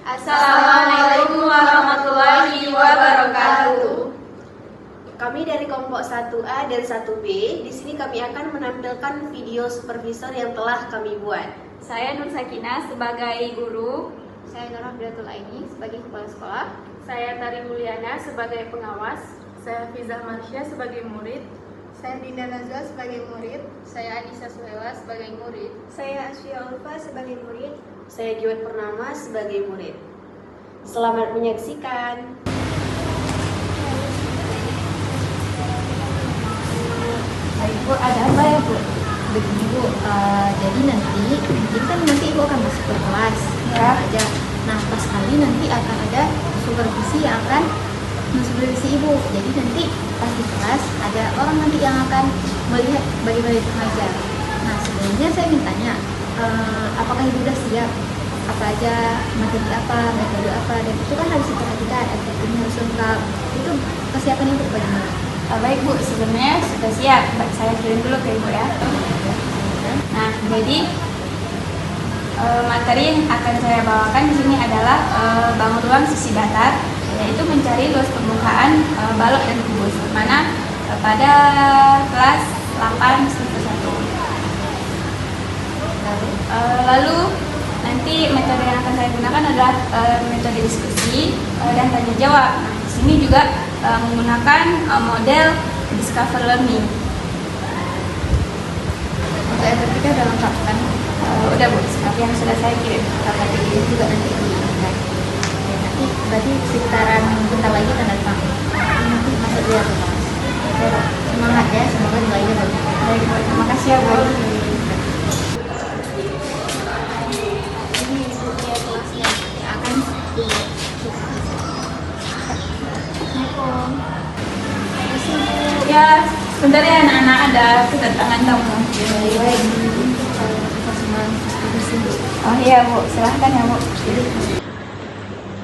Assalamualaikum warahmatullahi wabarakatuh. Kami dari kelompok 1A dan 1B. Di sini kami akan menampilkan video supervisor yang telah kami buat. Saya Nur Sakinah sebagai guru. Saya Nur Abdatul Aini sebagai kepala sekolah. Saya Tari Mulyana sebagai pengawas. Saya Fizah Marsya sebagai murid. Saya Dinda Nazwa sebagai murid. Saya Anissa Suhela sebagai murid. Saya Asya Ulfa sebagai murid. Saya Giwet Purnama sebagai murid. Selamat menyaksikan. Baik Bu, ada apa ya Bu? Begini Bu, jadi nanti Ibu akan masuk ke kelas ya aja. Nah pas kali nanti akan ada supervisi yang akan mensupervisi Ibu. Jadi nanti pas di kelas ada orang nanti yang akan melihat bagaimana Ibu mengajar. Nah sebenarnya saya mintanya, apakah Ibu sudah siap? Apa aja, materi apa, metode apa, dan itu kan harus diperhatikan, SPP-nya harus lengkap. Itu kesiapan Ibu bagaimana? Baik Bu, sebenarnya sudah siap. Saya kirim dulu ke Ibu ya. Nah, jadi materi yang akan saya bawakan di sini adalah bangun ruang sisi datar, yaitu mencari luas permukaan balok dan kubus, mana pada kelas 8/1. Lalu nanti metode yang akan saya gunakan adalah metode diskusi dan tanya jawab. Nah, di sini juga menggunakan model Discover Learning. Untuk SPP udah lengkap kan? Udah Bu, seperti yang sudah saya kirim. Kakak kirim juga nanti diingat. Nanti berarti sekitaran bentar lagi tanda tangan. Nanti masuk dia ke kelas. Semangat ya, semoga nilainya bagus. Baik Bu, terima kasih ya Bu. Ini Ibu lihat kelasnya yang akan dilihat. Assalamualaikum. Makasih Bu. Ya, sebentar ya anak-anak, ada kedatangan tamu. Baik. Kita semua diskusi Bu. Oh iya Bu, silahkan ya Bu.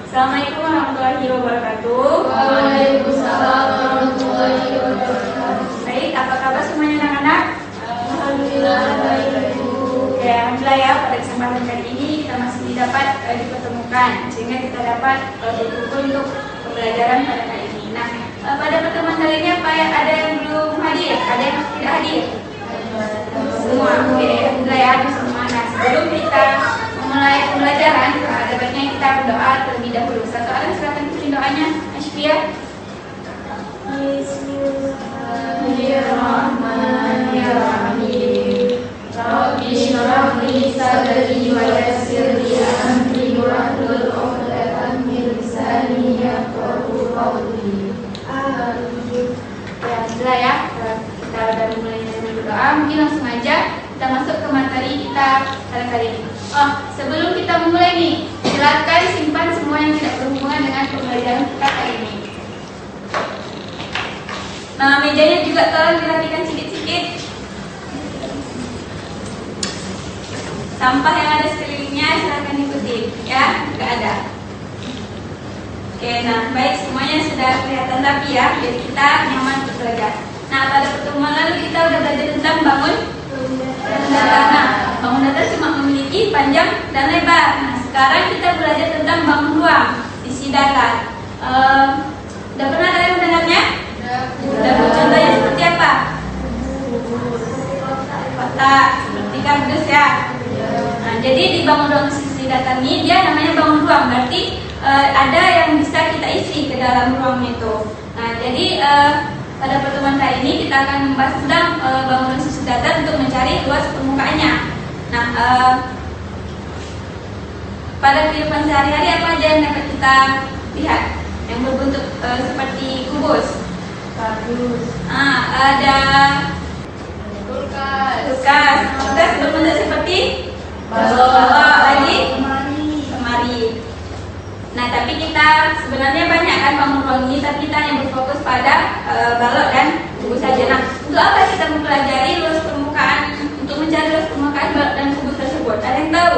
Assalamualaikum warahmatullahi wabarakatuh. Waalaikumsalam warahmatullahi wabarakatuh. Baik, apa kabar semuanya anak-anak? Alhamdulillah baik. Ya, alhamdulillah ya, pada kesempatan kali ini kita masih dapat dipertemukan sehingga kita dapat berkumpul untuk pembelajaran pada kali ini. Nah, pada pertemuan kali ini apa ya, ada yang belum hadir? Ada yang tidak hadir? Semua, oke, alhamdulillah ya, semua. Nah, sebelum kita memulai pembelajaran, ada baiknya kita berdoa terlebih dahulu. Satu orang silakan tulis doanya, Ashfia. Bismillahirrahmanirrahim. Rabbi shrah li sadri wa yassir li amri wahlul 'uqdatam min lisani yafqahu qawli. Amin. Ya, alhamdulillah ya, kita udah mulai dengan berdoa. Mungkin langsung aja kita masuk ke materi kita pada kali ini. Oh, sebelum kita memulai nih, silakan simpan semua yang tidak berhubungan dengan pembelajaran kita kali ini. Nah, mejanya juga tolong dirapikan sedikit-sedikit. Sampah yang ada sekelilingnya silakan ikuti, ya, nggak ada. Oke, nah baik, semuanya sudah kelihatan rapi ya, jadi kita nyaman untuk belajar. Nah, pada pertemuan lalu kita udah belajar tentang bangun datar. Nah, bangun datar cuma memiliki panjang dan lebar. Nah, sekarang kita belajar tentang bangun ruang sisi datar. Udah pernah kalian mendengarnya? Udah. Contohnya seperti apa? Kotak, seperti kardus ya. Nah, jadi di bangun ruang sisi datar ini dia namanya bangun ruang, berarti ada yang bisa kita isi ke dalam ruang itu. Nah, jadi pada pertemuan kali ini kita akan membahas tentang bangun ruang sisi datar untuk mencari luas permukaannya. Nah, pada kehidupan sehari-hari apa aja yang dapat kita lihat yang berbentuk seperti kubus? Ada kulkas berbentuk seperti balok lagi lemari. Nah, tapi kita sebenarnya banyak kan bangun ruang ini, tapi kita hanya berfokus pada balok dan kubus saja. Nah, untuk apa kita mempelajari luas permukaan, untuk mencari luas permukaan balok dan kubus tersebut? Ada yang tahu?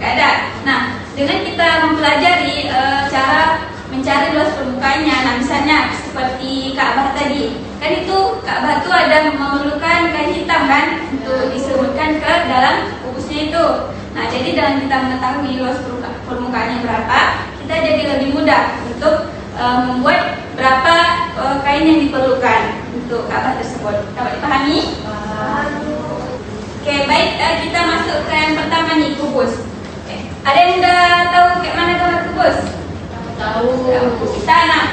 Gak ada. Nah, dengan kita mempelajari cara mencari luas permukaannya, nah misalnya seperti Ka'bah tadi, kan itu Ka'bah itu ada memerlukan kain hitam kan untuk diselipkan ke dalam kubusnya itu. Nah, jadi dengan kita mengetahui luas permukaannya berapa, kita jadi lebih mudah untuk membuat berapa kain yang diperlukan untuk Ka'bah tersebut. Dapat dipahami? Oke, baik, kita masuk ke yang pertama nih, kubus. Ada yang udah tahu kayak mana gambar kubus? Tahu.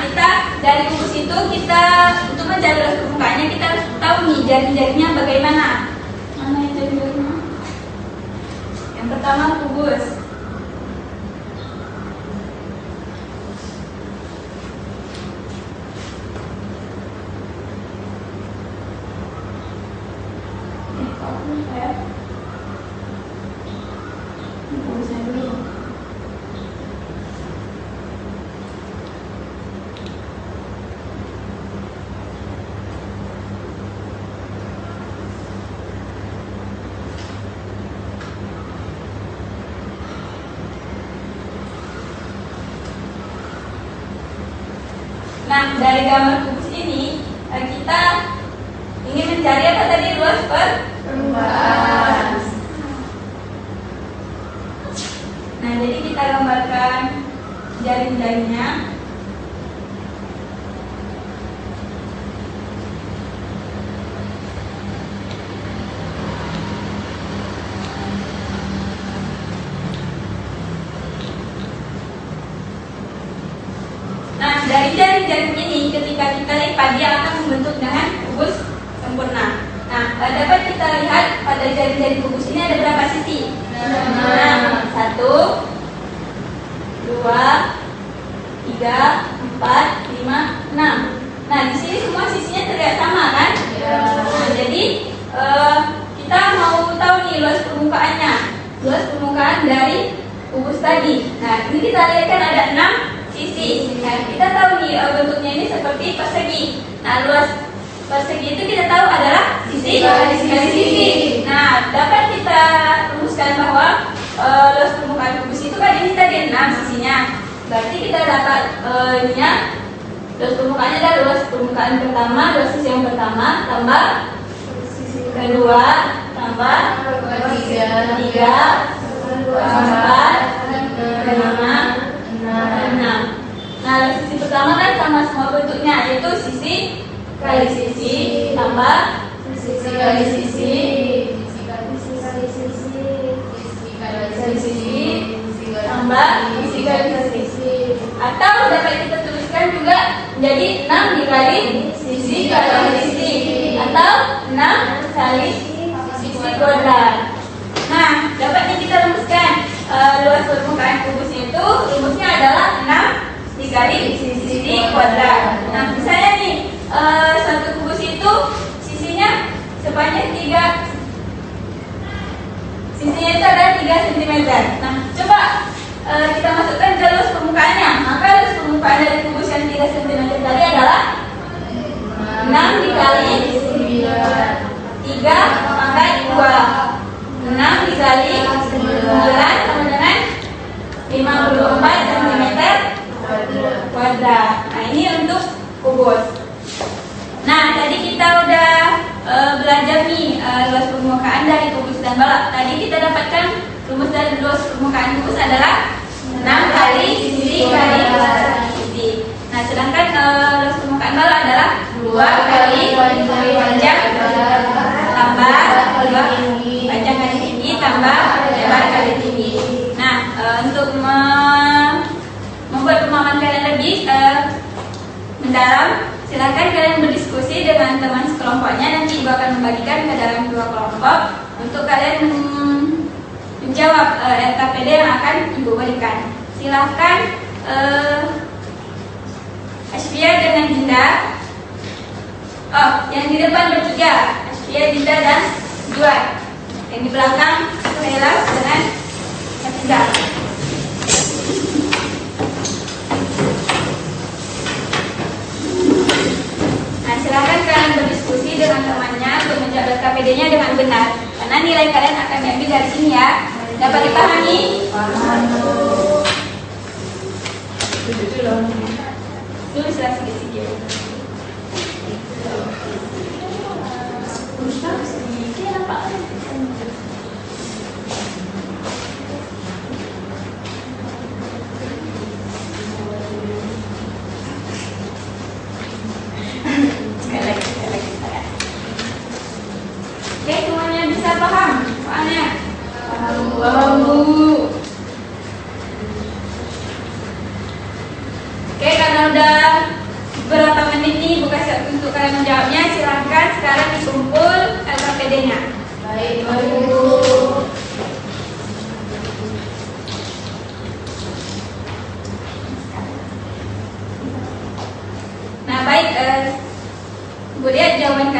Kita dari kubus itu kita untuk mencari luas permukaannya kita harus tahu nih jari-jarinya bagaimana. Mana yang jari-jarinya? Yang pertama kubus. Nah, dari gambar kubus ini kita ingin mencari apa tadi? Luas permukaan. Nah, jadi kita gambarkan jari-jarinya. Dari jari-jari ini ketika kita lipat dia akan membentuk dengan kubus sempurna. Nah, dapat kita lihat pada jari-jari kubus ini ada berapa sisi? 6. 1, 2, 3, 4, 5, 6. Nah, di sini semua sisinya terlihat sama kan? Nah, jadi kita mau tahu nih luas permukaannya, luas permukaan dari kubus tadi. Nah, ini kita lihat kan ada 6 sisi. Nah, kita tahu nih bentuknya ini seperti persegi. Nah, luas persegi itu kita tahu adalah sisi kali sisi. Nah, dapat kita rumuskan bahwa luas permukaan kubus itu kan ini tadi 6 sisinya. Berarti kita dapat luas permukaannya adalah luas permukaan pertama, luas sisi yang pertama tambah sisi kedua tambah ketiga, keempat, kelima, 6. Nah, sisi pertama kan sama semua bentuknya, yaitu sisi kali sisi tambah sisi kali sisi, sisi kali sisi tambah sisi kali sisi. Atau dapat kita tuliskan juga menjadi 6 dikali sisi kali sisi atau 6 kali sisi kuadrat. Nah, dapat kita rumuskan luas permukaan kubus itu rumusnya adalah 6 dikali sisi kuadrat. Nah, misalnya nih satu kubus itu sisinya sepanjang 3, sisinya itu adalah 3 cm. Nah, coba kita masukkan ke luas permukaannya. Maka luas permukaan dari kubus yang 3 cm tadi adalah 6 dikali 3 pangkat 2. 6 dikali 9 sama dengan 54 cm kuadrat. Nah, ini untuk kubus. Nah, tadi kita udah belajar nih luas permukaan dari kubus dan balok. Tadi kita dapatkan rumus dari luas permukaan kubus adalah 6 kali sisi kali sisi. Nah, sedangkan luas permukaan balok adalah 2 kali panjang tambah 2 panjang kali tinggi tambah lebar kali tinggi. Nah, untuk membuat pemahaman kalian lebih mendalam, silakan kalian berdiskusi dengan teman sekelompoknya. Nanti ibu akan membagikan ke dalam 2 kelompok untuk kalian menjawab LKPD yang akan ibu berikan. Silahkan Asfia dengan Dinda. Oh, yang di depan bertiga, Asfia, Dinda dan Juan. Yang di belakang Suhela dengan Hafizah. Nah, silakan kalian berdiskusi dengan temannya untuk menjawab LKPD-nya dengan benar, karena nilai kalian akan diambil dari sini ya. Dapat dipahami? Tulislah sedikit-sedikit.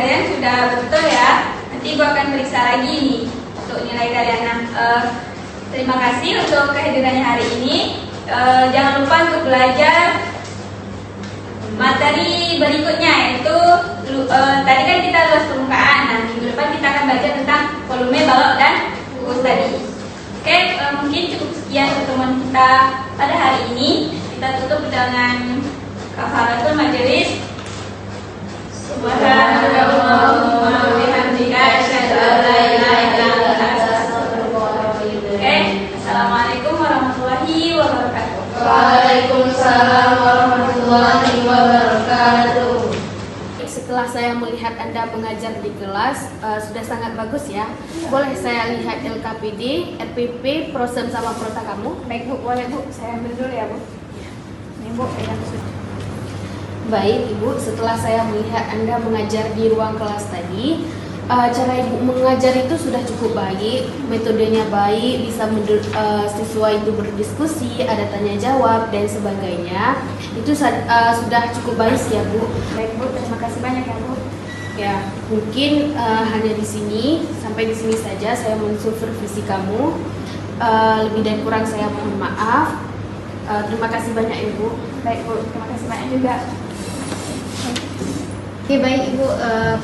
kalian sudah betul ya. Nanti Ibu akan periksa lagi nih untuk nilai kalian. Nah, terima kasih untuk kehadirannya hari ini. Jangan lupa untuk belajar materi berikutnya, yaitu tadi kan kita luas permukaan. Nah, minggu depan kita akan belajar tentang volume, balok, dan fokus tadi. Oke, mungkin cukup sekian pertemuan kita pada hari ini. Kita tutup dengan kafaratul majelis. Subhanallahumma wa bihamdika asyhadu an la ilaha illa anta astaghfiruka wa atubu ilaik. Oke, assalamualaikum warahmatullahi wabarakatuh. Waalaikumsalam warahmatullahi wabarakatuh. Setelah saya melihat Anda mengajar di kelas, sudah sangat bagus ya. Boleh saya lihat LKPD, RPP, Prosem sama Prota kamu? Baik Bu, boleh Bu. Saya ambil dulu ya Bu. Ini Bu, yang sudah. Baik Ibu, setelah saya melihat Anda mengajar di ruang kelas tadi, cara Ibu mengajar itu sudah cukup baik, metodenya baik, bisa siswa itu berdiskusi, ada tanya jawab dan sebagainya. Itu sudah cukup baik ya Bu. Baik Bu, terima kasih banyak ya Bu. Ya, mungkin hanya di sini, sampai di sini saja saya mensupervisi kamu. Lebih dan kurang saya mohon maaf. Terima kasih banyak Ibu. Baik Bu, terima kasih banyak juga. Oke, baik Ibu,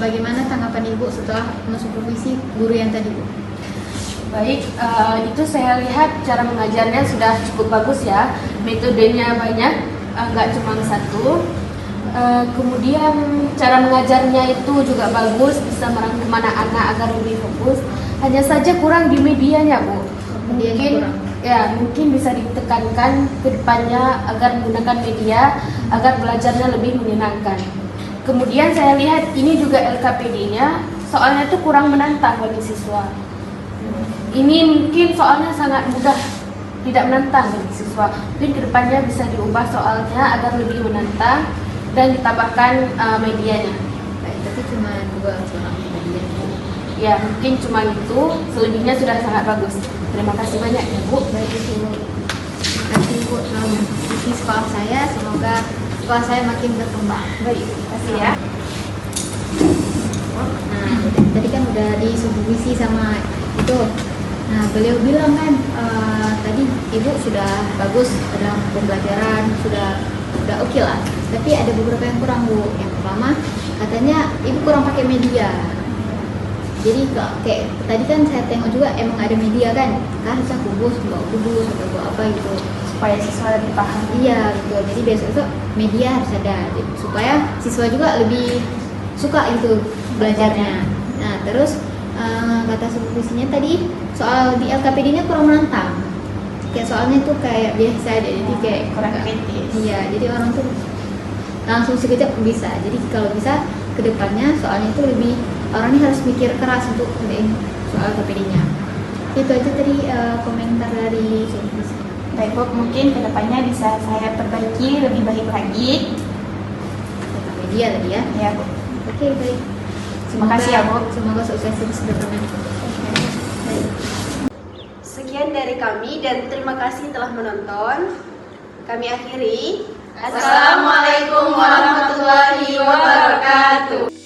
bagaimana tanggapan Ibu setelah mensupervisi guru yang tadi Bu? Baik, itu saya lihat cara mengajarnya sudah cukup bagus ya. Metodenya banyak, nggak cuma satu. Kemudian cara mengajarnya itu juga bagus, bisa merangkum anak-anak agar lebih fokus. Hanya saja kurang di medianya Bu. Medianya kurang. Ya, mungkin bisa ditekankan ke depannya agar menggunakan media agar belajarnya lebih menyenangkan. Kemudian saya lihat ini juga LKPD-nya, soalnya itu kurang menantang bagi siswa. Ini mungkin soalnya sangat mudah, tidak menantang bagi siswa. Mungkin kedepannya bisa diubah soalnya agar lebih menantang dan ditambahkan medianya. Baik, tapi cuma 2 soal media. Ya, mungkin cuma itu, selebihnya sudah sangat bagus. Terima kasih banyak ya Bu. Baik Ibu, terima kasih Ibu telah mengikuti sekolah saya. Semoga sekolah saya makin berkembang. Baik, terima kasih ya. Nah, tadi kan udah disupervisi sama itu. Nah, beliau bilang kan tadi Ibu sudah bagus dalam pembelajaran, sudah oke lah. Tapi ada beberapa yang kurang Bu. Yang pertama, katanya Ibu kurang pakai media. Jadi kayak tadi kan saya tengok juga emang ada media kan harusnya kubus atau bawa apa gitu Supaya siswa lebih paham. iya gitu. Jadi besok itu media harus ada supaya siswa juga lebih suka itu belajarnya. Nah terus kata supervisinya tadi soal di LKPD-nya kurang menantang. Kayak soalnya tuh kayak biasa deh, jadi kayak Kurang kritis. Iya, jadi orang tuh langsung sekejap bisa. Jadi kalau bisa kedepannya soalnya itu lebih orangnya harus mikir keras untuk ngerjain soal LKPD-nya. Itu aja tadi komentar dari supervisi. Baik Bu, mungkin kedepannya bisa saya perbaiki lebih baik lagi. Tentang media tadi ya. Ya Bu. Oke, baik. Terima kasih ya Bu. Semoga sukses terus ke depannya. Baik. Sekian dari kami dan terima kasih telah menonton. Kami akhiri. Assalamualaikum warahmatullahi wabarakatuh.